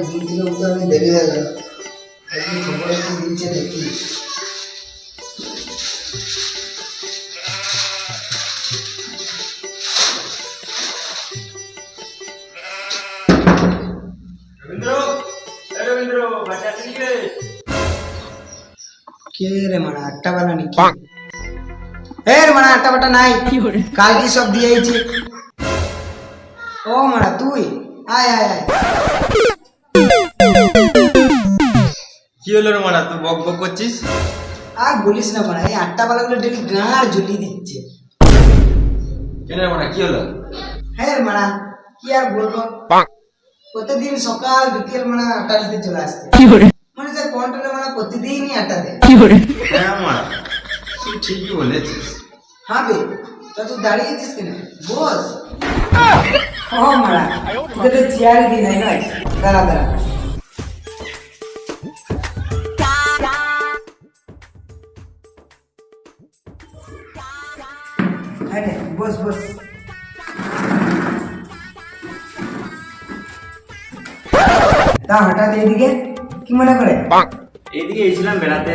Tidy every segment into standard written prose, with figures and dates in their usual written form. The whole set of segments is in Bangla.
ঘুম থেকে উঠতে অনেক দেরি হয়ে গেল। একদিন খবর একটু দিচ্ছে দেখি। কে রে মারা আটটা বেলা নাকি? এ রে মারা আটটা বাটা নাই, কাল কি সব দিয়েছি। ও মারা তুই আয় আয় আয়। কি হলো রে মারা, তুই বক বক করছিস? আর বলিস না মারা, এই আটটা বেলা গুলো ডেলি গাঁড় জ্বলিয়ে দিচ্ছে। কেন রে মারা, কি হলো? হ্যাঁ রে মারা, কি আর বলবো, প্রতিদিন সকাল বিকেল মানে আটটা দিতে চলে আসছে। মানে যে কন্ট্রোলে মানে প্রতিদিনই আটটা দেয়। হ্যাঁ মারা, তুই ঠিকই বলেছিস। হ্যাঁ বে, তা তুই দাঁড়িয়েছিস কেন? বস। ও মারা, তোকে তো চেয়ার দিই নাই নয়, দাঁড়া দাঁড়া। আরে বস বস। তা হঠাৎ এদিকে কি মনে করে? এইদিকে এসেছিলাম বেড়াতে,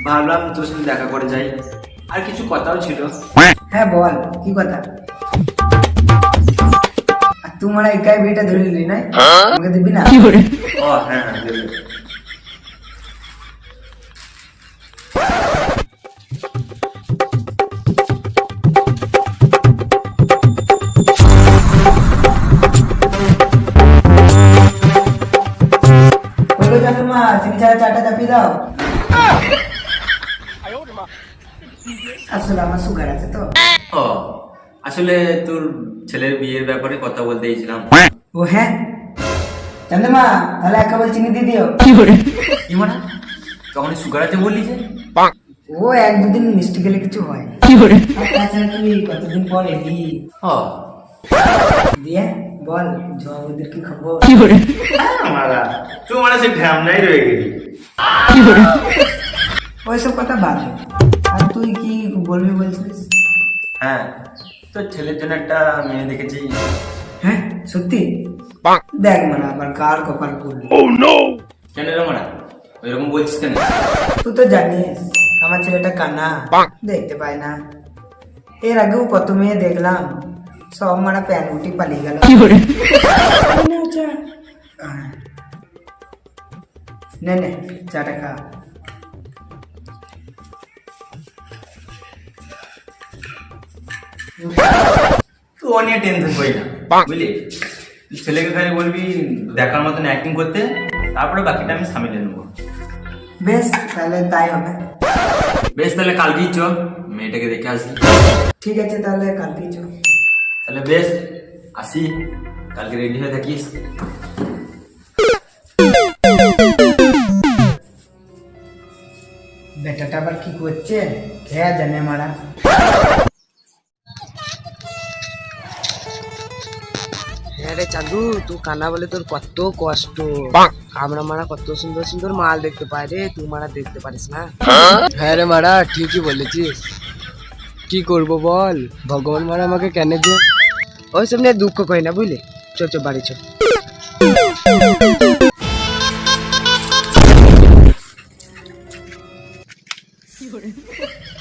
ভাবলাম তোর সাথে দেখা করে যাই, আর কিছু কথাও ছিল। হ্যাঁ বল, কি কথা? আর তুই মানে একাই বিয়েটা ধরে নিলি না, আমাকে দিবি না? ও হ্যাঁ হ্যাঁ দেবে। ওই যাবে মা, চিনি ছাড়া চাটা চাপিয়ে দাও। আসলে আমার সুগার আছে তো। ও আসলে তোর ছেলের বিয়ের ব্যাপারে কথা বলতে এসেছিলাম। ও হ্যাঁ, জানতে মা, তাহলে এক কাপ চিনি দিয়ে দিও। কি মারা, তখন সুগার আছে বললি যে? ও এক দুদিন মিষ্টি খেলে কিছু হয়। আর তাছাড়া তুই কতদিন পর এলি। ও দিয়ে বল, জবাবদের কি খবর? মারা, তুই মানে সে ঢ্যামনাই রয়ে গেলি। ওইসব কথা বাদ দে। আর তুই কি বলবি বলছিস? হ্যাঁ, তোর ছেলের জন্য একটা মেয়ে দেখেছি। হ্যাঁ সত্যি? দেখ মানে আবার কার কপাল পড়লি। কেন রে মারা, ওইরকম বলছিস কেন? তুই তো জানিস আমার ছেলেটা কানা, দেখতে পায় না। এর আগেও কত মেয়ে দেখলাম, সব মারা প্যান উঠি পালিয়ে গেল। নে নে, চাটা খা। তুই ও নিয়ে টেনশন করি না, বুঝলি? তুই ছেলেকে খালি বলবি দেখার মতন অ্যাক্টিং করতে, তারপরে বাকিটা আমি সামলে নেবো। বেশ, তাহলে তাই হবে। বেশ, তাহলে কালকেই চ, মেয়েটাকে দেখে আসি। ঠিক আছে, তাহলে কালকেই চল। তাহলে বেশ, আসি, কালকে রেডি হয়ে থাকিস। বেটাটা আবার কি করছে খেয়া জানে মারা। হ্যাঁ রে চাঁদু, তুই কানা বলে তোর কত কষ্ট। আমরা মারা কত সুন্দর সুন্দর মাল দেখতে পাই রে, তুই মারা দেখতে পারিস না। হ্যাঁ রে মারা, ঠিকই বলেছিস। কি করব বল, ভগবান মারা আমাকে কেন যে ওইসব নিয়ে দুঃখ করি না, বুঝলি? চ চ বাড়ি চ।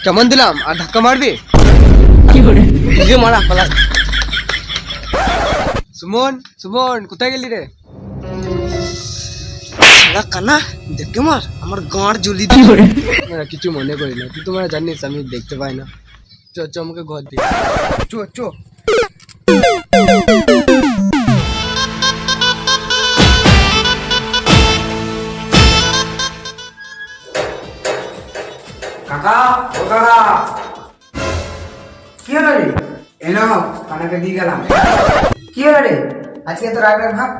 কেমন দিলাম, আর ধাক্কা মারবি? কি মারা পালা। সুমন, সুমন কোথায় গেলি রে? কানা দেখে মার, আমার গাঁড় জ্বলি দিয়ে। কিছু মনে করি না, তুই তোমরা জানিস আমি দেখতে পাই না। চ চ, আমাকে ঘর দিয়ে চ চ। কাকা, ও কাকা, কি হলো রে? এলো, কানাকে দিয়ে গেলাম। কি হলো রে, আজকে তো রাগ রাগ ভাব?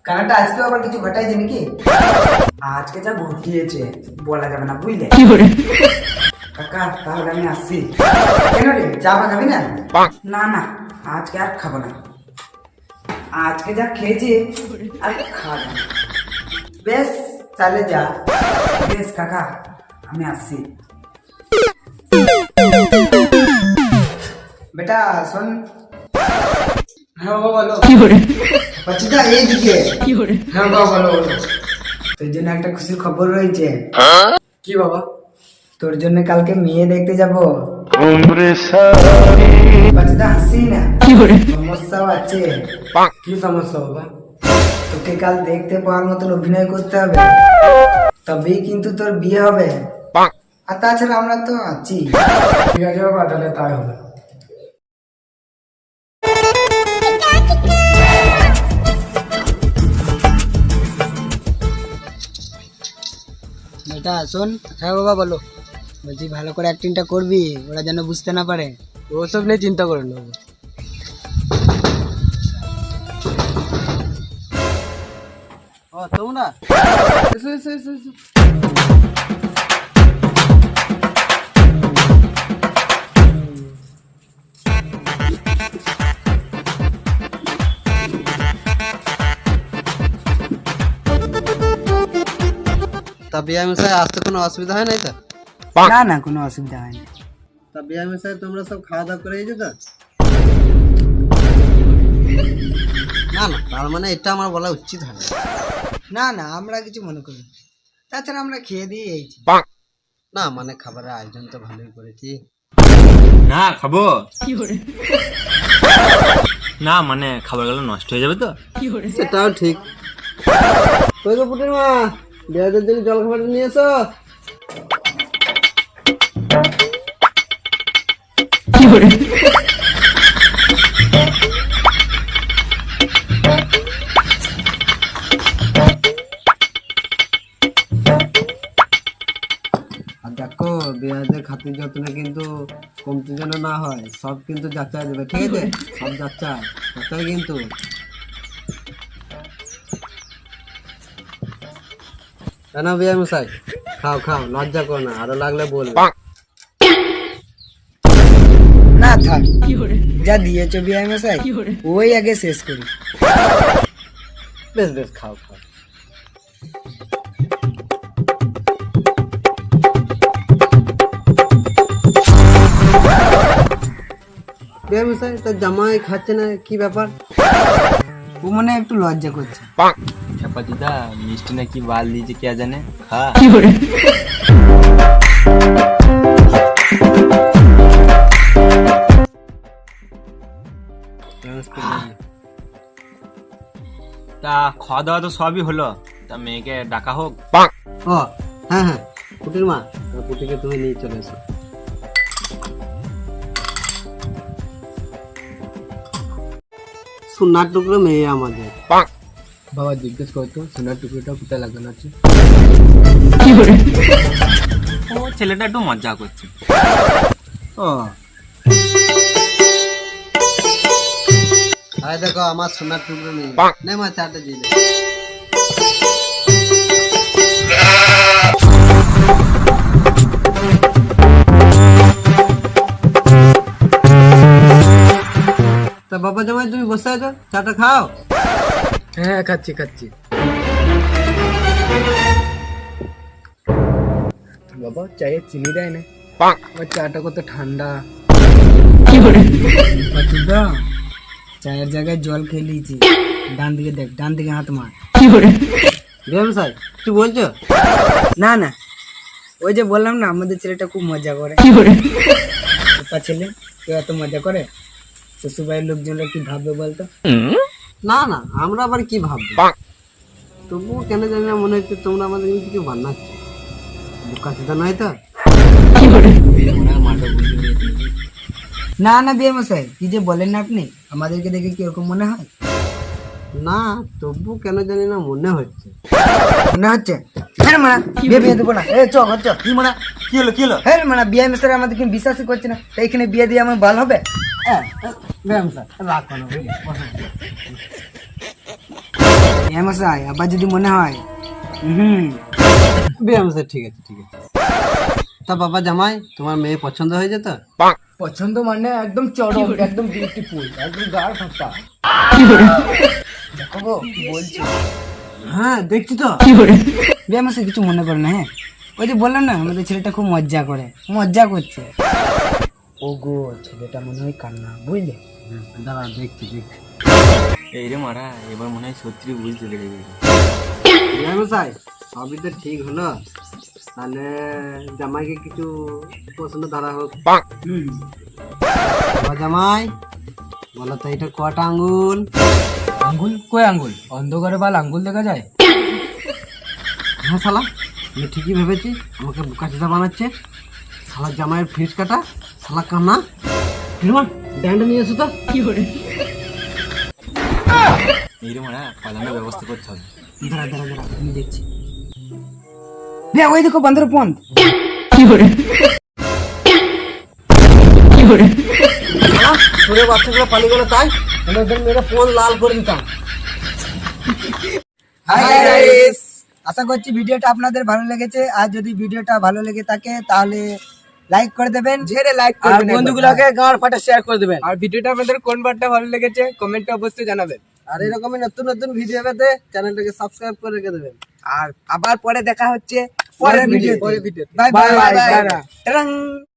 কানাটা আজকে আবার কিছু ঘটাইছে নাকি? আজকে যা ঘটিয়েছে বলা যাবে না, বুঝলে? কাকা তাহলে আমি আসছি। কেন রে, চা বা খাবি না? না না, আজকে আর খাবো না। আজকে যা খেয়েছি আর খাবো না। বেশ তাহলে যা। বেশ কাকা, আমি আসছি। বেটা শোন, হ্যাঁ বাবা বলো। বাচ্চাটা এইদিকে। হ্যাঁ বাবা বলো বলো। তোর জন্য একটা খুশির খবর রয়েছে। কি বাবা? তোর জন্য কালকে মেয়ে দেখতে যাবো। বাচ্চাটা হাসি না, সমস্যাও আছে। কি সমস্যা বাবা? তোকে কাল দেখতে পাওয়ার মতন অভিনয় করতে হবে, তবেই কিন্তু তোর বিয়ে হবে। আর তাছাড়া আমরা তো আছি। ঠিক আছে বাবা, তাহলে তাই হবে। বেটা শোন। হ্যাঁ বাবা বলো। বলছি ভালো করে অ্যাক্টিংটা করবি, ওরা যেন বুঝতে না পারে। ওসব নিয়ে চিন্তা করেন না বাবা। ও তোমরা এসো এসো এসো এসো। তা বিয়ে মশাই আসতে কোনো অসুবিধা হয় নাই তো? না না, কোনো অসুবিধা হয়নি। তা বিয়ে মশাই তোমরা সব খাওয়া দাওয়া করে এসেছো তো? না না, তার মানে এটা আমার বলা উচিত হয় না। না না, আমরা কিছু মনে করি না। তাছাড়া আমরা খেয়ে দিয়ে এইছি। না মানে খাবারের আয়োজন তো ভালোই করেছি। না খাবো না, মানে খাবারগুলো নষ্ট হয়ে যাবে তো। সেটাও ঠিক। কই গো পুটির মা, বিয়েদের জন্য জল খাবার নিয়ে এসো। আর দেখো বিয়েদের খাতির যত্ন কিন্তু কমতি যেন না হয়, সব কিন্তু যাচাই দেবে, ঠিক আছে? সব যাচাই যাচাই কিন্তু। কেন বিয়ে মশাই, খাও খাও, লজ্জা করো না, আরো লাগলে বলবে। না থাক, যা দিয়েছো বিআই মশাই ওই আগে শেষ করি। বেশ বেশ, খাও খাও। বিয়ে মশাই, তোর জামাই খাচ্ছে না, কি ব্যাপার? ও মনে হয় একটু লজ্জা করছে। চাপাতিদা মিষ্টি নাকি বাল দিয়েছে কে জানে, খা। তা খাওয়া দাওয়া তো সবই হলো, তা মেয়েকে ডাকা হোক। ও হ্যাঁ হ্যাঁ, পুটির মা, পুটিকে তুমি নিয়ে চলে এসো। সোনার টুকরো মেয়ে আমাদের। বাবা জিজ্ঞেস করতো সোনার টুকরোটা কোথায় লাগানো আছে। ও ছেলেটা একটু মজা করছে। ও আরে দেখো আমার সোনার টুকরো মেয়ে, নে মা চাটা দিয়ে দে। তা বাবা জামাই তুমি বসে আছো, চাটা খাও। হ্যাঁ খাচ্ছি খাচ্ছি। বাবা চায়ে চিনি দেয় না, আমার চাটা কত ঠান্ডা। বাচ্চুদা, চায়ের জায়গায় জল খেয়ে নিয়েছি। ডান দিকে দেখ, ডান দিকে হাত মার। বিএম স্যার কি বলছো? না না, ওই যে বললাম না আমাদের ছেলেটা খুব মজা করে। ওটা ছেলে কেউ এত মজা করে, শ্বশুরবাড়ির লোকজনরা কি ভাববে বলতো? না না, আমরা আবার কি ভাববো, তবুও কেন জানি না মনে হচ্ছে তোমরা আমাদের কিছু বান্নাচ্ছ। বোকা সেটা নয় তো? না না বিয়ে মশাই, কি যে বলেন না আপনি, আমাদেরকে দেখে কি ওরকম মনে হয়? না তবু কেন জানি না মনে হচ্ছে। মনে হচ্ছে? হ্যাঁ মানা বিয়ে বিয়ে দেবো না। এ চ চ। কি মানে, কি হলো কি হলো? হ্যাঁ মানা বিয়ে মশাই আমাদের কি বিশ্বাসই করছে না, তাই এখানে বিয়ে দিয়ে আমার ভালো হবে? বিএম স্যার রাখো না, বিয়ে মশাই আবার যদি মনে হয় বিএম স্যার ঠিক আছে ঠিক আছে। তা বাবা জামাই তোমার মেয়ে পছন্দ হয়েছে তো? পছন্দ মানে একদম চরম, একদম বিউটিফুল, একদম গাঢ় ফাঁকা। দেখো গো কি বলছি। হ্যাঁ দেখছি তো। বিয়ে মশাই কিছু মনে করে না। হ্যাঁ ওই যে বললাম না আমাদের ছেলেটা খুব মজা করে, মজা করছে। ও গো ছেলেটা মনে হয় কান্না, বুঝলে? দাঁড়া দেখছি দেখছি। এই রে মারা, এবার মনে হয় সত্যি বুঝতে পেরে গেছি। মশাই সবই তো ঠিক হলো, তাহলে জামাইকে কিছু পছন্দ ধরা হোক। জামাই বলো তো এটা কটা আঙ্গুল? আঙ্গুল? কই আঙ্গুল? অন্ধকারে বাল আঙ্গুল দেখা যায়? হ্যাঁ শালা, আমি ঠিকই ভেবেছি আমাকে বোকা চোদা বানাচ্ছে। শালা জামাইয়ের ফিস কাটা, শালা কান্না। হিরমান ড্যান্ডে নিয়ে এসো তো। কি করে? এই রে মারা, পালানোর ব্যবস্থা করতে হবে। দাঁড়া দাঁড়া দাঁড়া, আমি দেখছি। ওই দেখো বান্দর পন। ছোট বাচ্চাগুলো পালিয়ে গেলো, তাই ওদের মেরে ফোন লাল করে দিতাম। হাই গাইস, আশা করছি ভিডিওটা আপনাদের ভালো লেগেছে। আর যদি ভিডিওটা ভালো লেগে থাকে তাহলে লাইক করে দেবেন, ঝেড়ে লাইক আর করবেন, বন্ধুগুলোকে গাঁড় ফাটা শেয়ার করে দেবেন। আর ভিডিওটা আপনাদের কোন পার্টটা ভালো লেগেছে কমেন্টে অবশ্যই জানাবেন। আর এরকমই নতুন নতুন ভিডিও পেতে চ্যানেলটাকে সাবস্ক্রাইব করে রেখে দেবেন। আর আবার পরে দেখা হচ্ছে পরের ভিডিও। পরের ভিডিও। Bye bye bye.